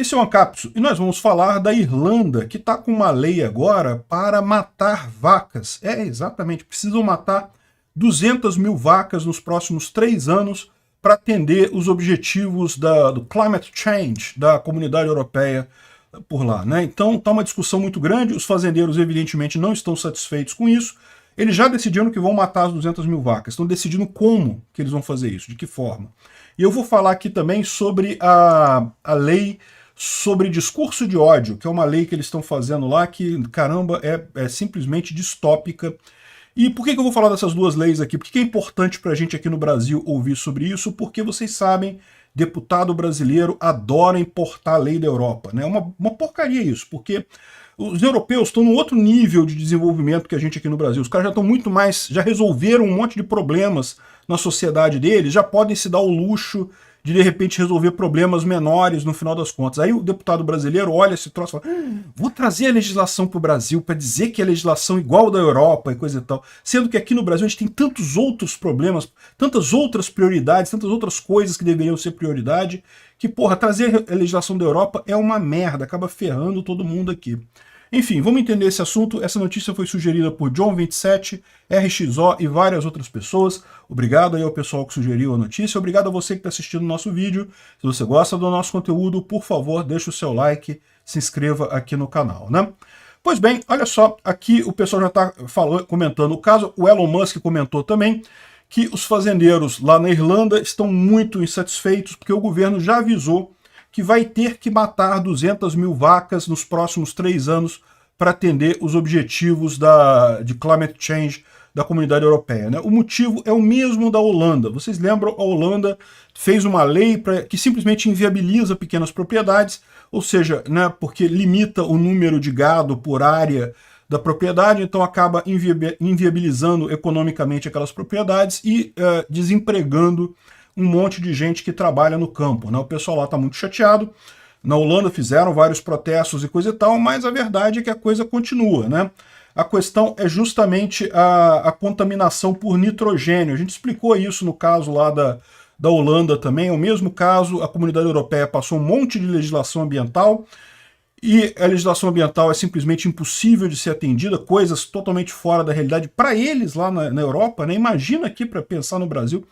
Esse é o Ancapsu e nós vamos falar da Irlanda, que está com uma lei agora para matar vacas. Exatamente, precisam matar 200 mil vacas nos próximos 3 anos para atender os objetivos do climate change da comunidade europeia por lá, né? Então está uma discussão muito grande, os fazendeiros evidentemente não estão satisfeitos com isso, eles já decidiram que vão matar as 200 mil vacas, estão decidindo como que eles vão fazer isso, de que forma. E eu vou falar aqui também sobre a lei sobre discurso de ódio, que é uma lei que eles estão fazendo lá que, caramba, é simplesmente distópica. E por que eu vou falar dessas duas leis aqui? Por que é importante para a gente aqui no Brasil ouvir sobre isso? Porque vocês sabem, deputado brasileiro adora importar a lei da Europa, né? Uma porcaria isso, porque os europeus estão num outro nível de desenvolvimento que a gente aqui no Brasil. Os caras já estão muito mais, já resolveram um monte de problemas na sociedade deles, já podem se dar o luxo de repente resolver problemas menores no final das contas. Aí o deputado brasileiro olha esse troço e fala, vou trazer a legislação para o Brasil para dizer que é legislação igual da Europa e coisa e tal. Sendo que aqui no Brasil a gente tem tantos outros problemas, tantas outras prioridades, tantas outras coisas que deveriam ser prioridade, que, porra, trazer a legislação da Europa é uma merda, acaba ferrando todo mundo aqui. Enfim, vamos entender esse assunto. Essa notícia foi sugerida por John27, RXO e várias outras pessoas. Obrigado aí ao pessoal que sugeriu a notícia. Obrigado a você que está assistindo o nosso vídeo. Se você gosta do nosso conteúdo, por favor, deixe o seu like, se inscreva aqui no canal, né? Pois bem, olha só, aqui o pessoal já está comentando o caso. O Elon Musk comentou também que os fazendeiros lá na Irlanda estão muito insatisfeitos porque o governo já avisou que vai ter que matar 200 mil vacas nos próximos 3 anos para atender os objetivos de climate change da comunidade europeia, né? O motivo é o mesmo da Holanda. Vocês lembram, a Holanda fez uma lei que simplesmente inviabiliza pequenas propriedades, ou seja, né, porque limita o número de gado por área da propriedade, então acaba inviabilizando economicamente aquelas propriedades e desempregando um monte de gente que trabalha no campo, né? O pessoal lá está muito chateado. Na Holanda fizeram vários protestos e coisa e tal, mas a verdade é que a coisa continua, né? A questão é justamente a contaminação por nitrogênio. A gente explicou isso no caso lá da Holanda também. É o mesmo caso, a comunidade europeia passou um monte de legislação ambiental e a legislação ambiental é simplesmente impossível de ser atendida, coisas totalmente fora da realidade para eles lá na Europa, né? Imagina aqui para pensar no Brasil.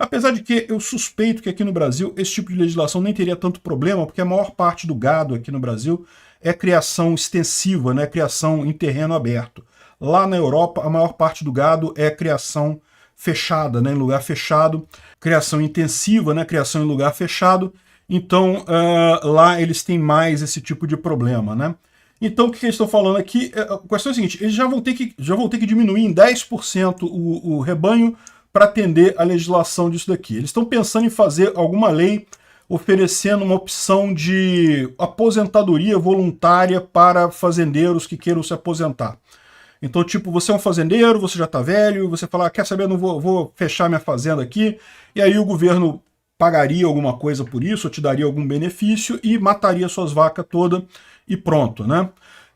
Apesar de que eu suspeito que aqui no Brasil esse tipo de legislação nem teria tanto problema, porque a maior parte do gado aqui no Brasil é criação extensiva, né, criação em terreno aberto. Lá na Europa, a maior parte do gado é criação fechada, né, em lugar fechado, criação intensiva, né, criação em lugar fechado. Então, lá eles têm mais esse tipo de problema, né? Então, o que eles estão falando aqui? A questão é a seguinte, eles já vão ter que diminuir em 10% o rebanho para atender a legislação disso daqui. Eles estão pensando em fazer alguma lei oferecendo uma opção de aposentadoria voluntária para fazendeiros que queiram se aposentar. Então, tipo, você é um fazendeiro, você já está velho, você fala, quer saber, eu não vou fechar minha fazenda aqui, e aí o governo pagaria alguma coisa por isso, ou te daria algum benefício, e mataria suas vacas todas, e pronto, né?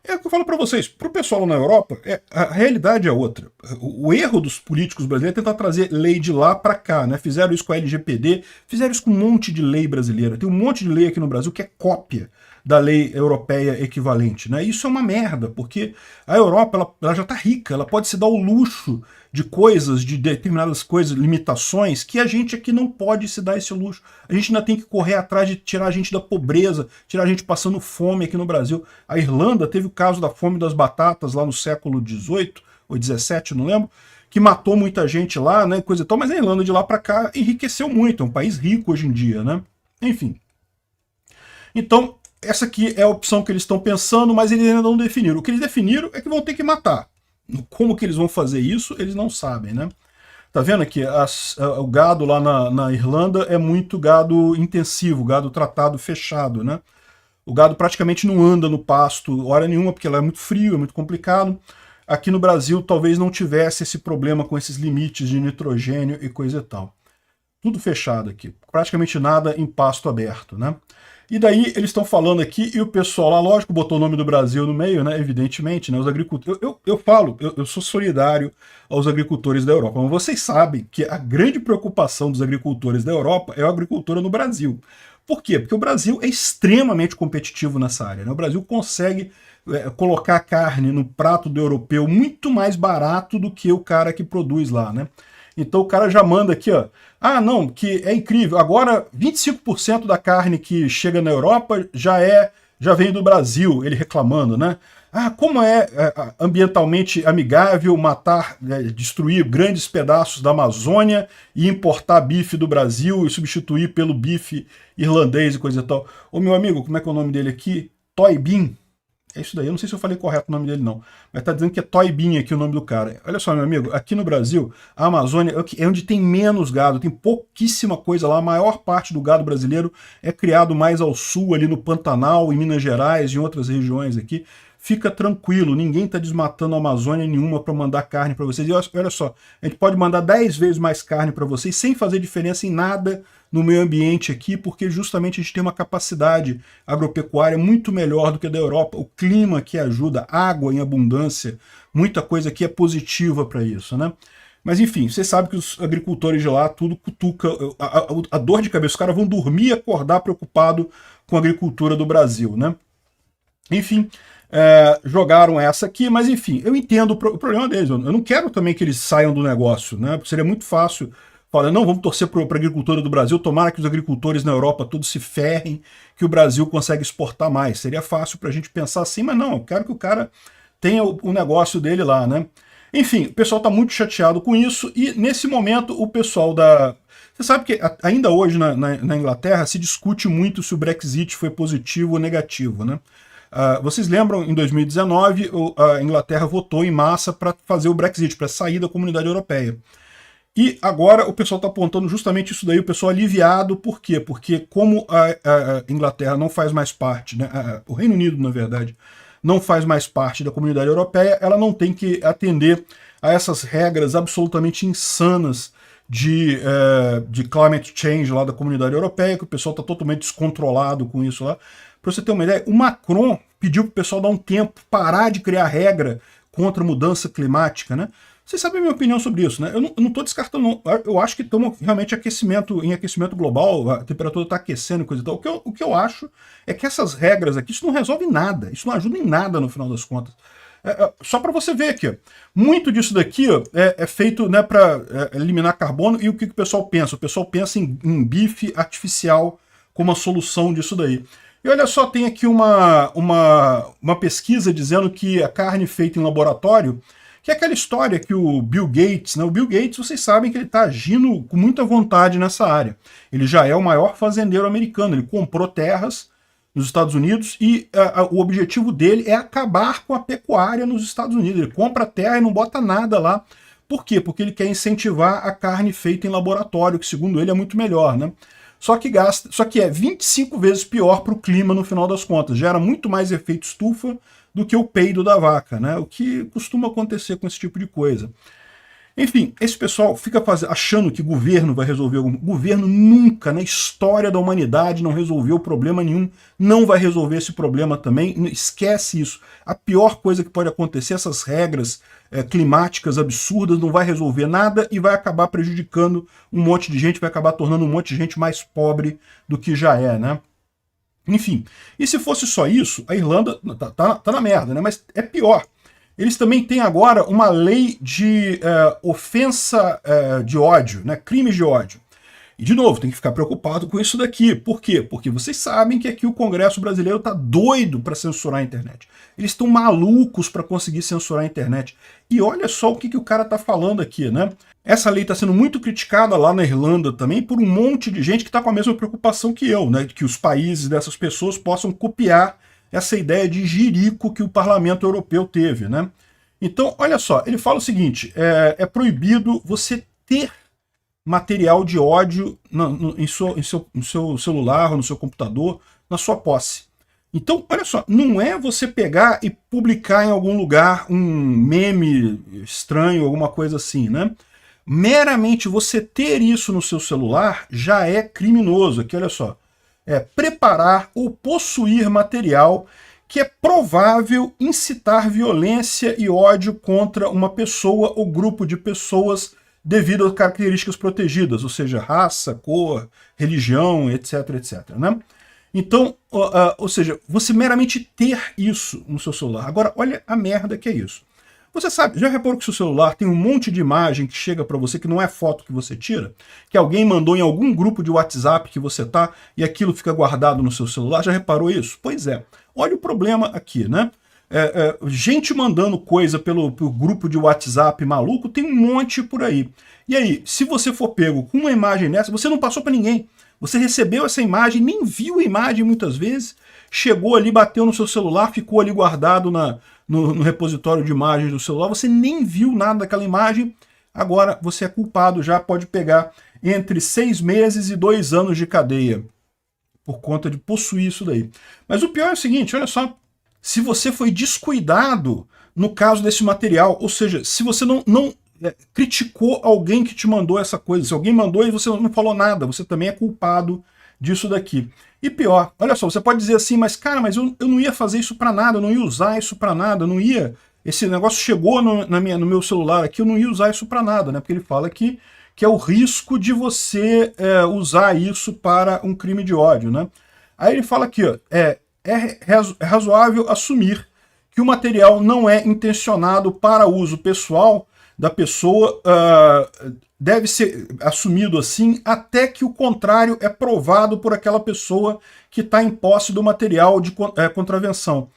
É o que eu falo para vocês, para o pessoal na Europa, a realidade é outra. O erro dos políticos brasileiros é tentar trazer lei de lá para cá, né? Fizeram isso com a LGPD, fizeram isso com um monte de lei brasileira. Tem um monte de lei aqui no Brasil que é cópia da lei europeia equivalente, né? Isso é uma merda, porque a Europa ela já está rica, ela pode se dar o luxo de coisas, de determinadas coisas, limitações, que a gente aqui não pode se dar esse luxo. A gente ainda tem que correr atrás de tirar a gente da pobreza, tirar a gente passando fome aqui no Brasil. A Irlanda teve o caso da fome das batatas lá no século XVIII ou XVII, não lembro, que matou muita gente lá, né, coisa e tal, mas a Irlanda de lá para cá enriqueceu muito, é um país rico hoje em dia, né? Enfim. Então, essa aqui é a opção que eles estão pensando, mas eles ainda não definiram. O que eles definiram é que vão ter que matar. Como que eles vão fazer isso, eles não sabem, né? Tá vendo aqui? O gado lá na Irlanda é muito gado intensivo, gado tratado fechado, né? O gado praticamente não anda no pasto hora nenhuma, porque lá é muito frio, é muito complicado. Aqui no Brasil talvez não tivesse esse problema com esses limites de nitrogênio e coisa e tal. Tudo fechado aqui, praticamente nada em pasto aberto, né? E daí eles estão falando aqui, e o pessoal lá, lógico, botou o nome do Brasil no meio, né? Evidentemente, né? Os agricultores. Eu sou solidário aos agricultores da Europa, mas vocês sabem que a grande preocupação dos agricultores da Europa é a agricultura no Brasil. Por quê? Porque o Brasil é extremamente competitivo nessa área, né? O Brasil consegue colocar carne no prato do europeu muito mais barato do que o cara que produz lá, né? Então o cara já manda aqui, ó, ah, não, que é incrível, agora 25% da carne que chega na Europa já vem do Brasil, ele reclamando, né? Ah, como é ambientalmente amigável matar, destruir grandes pedaços da Amazônia e importar bife do Brasil e substituir pelo bife irlandês e coisa e tal. Ô meu amigo, como é que é o nome dele aqui? Toy Bean. É isso daí, eu não sei se eu falei correto o nome dele não, mas tá dizendo que é Toy Bean aqui o nome do cara. Olha só, meu amigo, aqui no Brasil, a Amazônia é onde tem menos gado, tem pouquíssima coisa lá, a maior parte do gado brasileiro é criado mais ao sul, ali no Pantanal, em Minas Gerais e em outras regiões aqui. Fica tranquilo, ninguém está desmatando a Amazônia nenhuma para mandar carne para vocês. E olha só, a gente pode mandar 10 vezes mais carne para vocês sem fazer diferença em nada no meio ambiente aqui, porque justamente a gente tem uma capacidade agropecuária muito melhor do que a da Europa. O clima que ajuda, água em abundância, muita coisa aqui é positiva para isso, né? Mas enfim, você sabe que os agricultores de lá tudo cutuca, a dor de cabeça, os caras vão dormir e acordar preocupado com a agricultura do Brasil, né? Enfim, jogaram essa aqui, mas enfim, eu entendo o problema deles. Eu não quero também que eles saiam do negócio, né? Porque seria muito fácil falar, não, vamos torcer para a agricultura do Brasil, tomara que os agricultores na Europa todos se ferrem, que o Brasil consegue exportar mais. Seria fácil para a gente pensar assim, mas não, eu quero que o cara tenha o negócio dele lá, né? Enfim, o pessoal está muito chateado com isso, e nesse momento o pessoal da... Você sabe que ainda hoje na Inglaterra se discute muito se o Brexit foi positivo ou negativo, né? Vocês lembram, em 2019, a Inglaterra votou em massa para fazer o Brexit, para sair da comunidade europeia. E agora o pessoal está apontando justamente isso daí, o pessoal aliviado, por quê? Porque como a Inglaterra não faz mais parte, né, o Reino Unido, na verdade, não faz mais parte da comunidade europeia, ela não tem que atender a essas regras absolutamente insanas de climate change lá da comunidade europeia, que o pessoal está totalmente descontrolado com isso lá. Para você ter uma ideia, o Macron pediu para o pessoal dar um tempo, parar de criar regra contra a mudança climática, né? Vocês sabem a minha opinião sobre isso, né? Eu não estou descartando, não. Eu acho que estamos realmente em aquecimento global, a temperatura está aquecendo e coisa e tal. O que eu acho é que essas regras aqui, isso não resolve nada, isso não ajuda em nada no final das contas. Só para você ver aqui, ó, muito disso daqui ó, é feito, né, para eliminar carbono, e o que o pessoal pensa? O pessoal pensa em bife artificial como a solução disso daí. E olha só, tem aqui uma pesquisa dizendo que a carne feita em laboratório, que é aquela história que o Bill Gates, né? O Bill Gates, vocês sabem que ele está agindo com muita vontade nessa área. Ele já é o maior fazendeiro americano, ele comprou terras nos Estados Unidos e o objetivo dele é acabar com a pecuária nos Estados Unidos. Ele compra terra e não bota nada lá. Por quê? Porque ele quer incentivar a carne feita em laboratório, que segundo ele é muito melhor, né? Só que é 25 vezes pior para o clima no final das contas. Gera muito mais efeito estufa do que o peido da vaca, né? O que costuma acontecer com esse tipo de coisa. Enfim, esse pessoal fica achando que governo vai resolver algum... Governo nunca, na história da humanidade, não resolveu problema nenhum, não vai resolver esse problema também, esquece isso. A pior coisa que pode acontecer, essas regras climáticas absurdas, não vai resolver nada e vai acabar prejudicando um monte de gente, vai acabar tornando um monte de gente mais pobre do que já é, né? Enfim, e se fosse só isso, a Irlanda tá na merda, né? Mas é pior. Eles também têm agora uma lei de ofensa de ódio, né? Crimes de ódio. E, de novo, tem que ficar preocupado com isso daqui. Por quê? Porque vocês sabem que aqui o Congresso brasileiro está doido para censurar a internet. Eles estão malucos para conseguir censurar a internet. E olha só o que o cara está falando aqui, né? Essa lei está sendo muito criticada lá na Irlanda também por um monte de gente que está com a mesma preocupação que eu, né? Que os países dessas pessoas possam copiar essa ideia de jirico que o Parlamento Europeu teve, né? Então, olha só, ele fala o seguinte, é proibido você ter material de ódio em seu celular ou no seu computador, na sua posse. Então, olha só, não é você pegar e publicar em algum lugar um meme estranho, alguma coisa assim, né? Meramente você ter isso no seu celular já é criminoso. Aqui, olha só. Preparar ou possuir material que é provável incitar violência e ódio contra uma pessoa ou grupo de pessoas devido a características protegidas, ou seja, raça, cor, religião, etc, etc, né? Então, ou seja, você meramente ter isso no seu celular. Agora, olha a merda que é isso. Você sabe, já reparou que seu celular tem um monte de imagem que chega para você que não é foto que você tira? Que alguém mandou em algum grupo de WhatsApp que você tá e aquilo fica guardado no seu celular? Já reparou isso? Pois é. Olha o problema aqui, né? Gente mandando coisa pelo grupo de WhatsApp maluco, tem um monte por aí. E aí, se você for pego com uma imagem dessa, você não passou para ninguém. Você recebeu essa imagem, nem viu a imagem muitas vezes, chegou ali, bateu no seu celular, ficou ali guardado no repositório de imagens do celular, você nem viu nada daquela imagem, agora você é culpado, já pode pegar entre 6 meses e 2 anos de cadeia por conta de possuir isso daí. Mas o pior é o seguinte, olha só, se você foi descuidado no caso desse material, ou seja, se você não criticou alguém que te mandou essa coisa, se alguém mandou e você não falou nada, você também é culpado disso daqui. E pior, olha só, você pode dizer assim, mas cara, mas eu não ia fazer isso para nada, eu não ia usar isso para nada, eu não ia... Esse negócio chegou no meu celular aqui, eu não ia usar isso para nada, né? Porque ele fala que é o risco de você usar isso para um crime de ódio, né? Aí ele fala aqui, ó, é razoável assumir que o material não é intencionado para uso pessoal da pessoa, deve ser assumido assim até que o contrário é provado por aquela pessoa que está em posse do material de contravenção.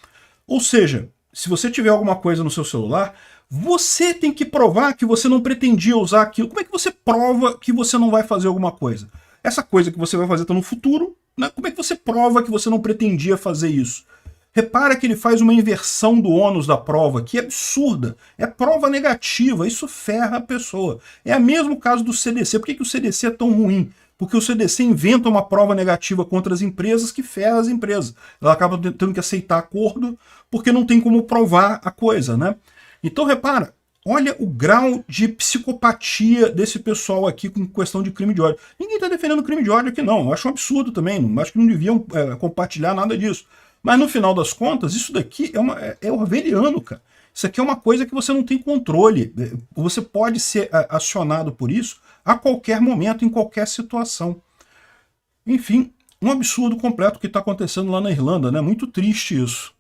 Ou seja, se você tiver alguma coisa no seu celular, você tem que provar que você não pretendia usar aquilo. Como é que você prova que você não vai fazer alguma coisa? Essa coisa que você vai fazer está no futuro, né? Como é que você prova que você não pretendia fazer isso? Repara que ele faz uma inversão do ônus da prova, que é absurda. É prova negativa, isso ferra a pessoa. É o mesmo caso do CDC. Por que o CDC é tão ruim? Porque o CDC inventa uma prova negativa contra as empresas que ferra as empresas. Ela acaba tendo que aceitar acordo porque não tem como provar a coisa, né? Então repara, olha o grau de psicopatia desse pessoal aqui com questão de crime de ódio. Ninguém está defendendo crime de ódio aqui não, eu acho um absurdo também, acho que não deviam compartilhar nada disso. Mas no final das contas, isso daqui é orwelliano, cara. Isso aqui é uma coisa que você não tem controle. Você pode ser acionado por isso a qualquer momento, em qualquer situação. Enfim, um absurdo completo que está acontecendo lá na Irlanda, né? Muito triste isso.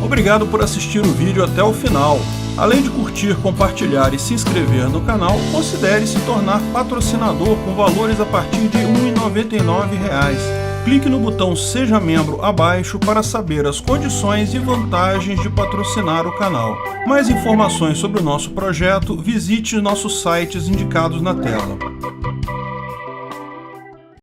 Obrigado por assistir o vídeo até o final. Além de curtir, compartilhar e se inscrever no canal, considere se tornar patrocinador com valores a partir de R$ 1,99. Clique no botão Seja Membro abaixo para saber as condições e vantagens de patrocinar o canal. Mais informações sobre o nosso projeto, visite nossos sites indicados na tela.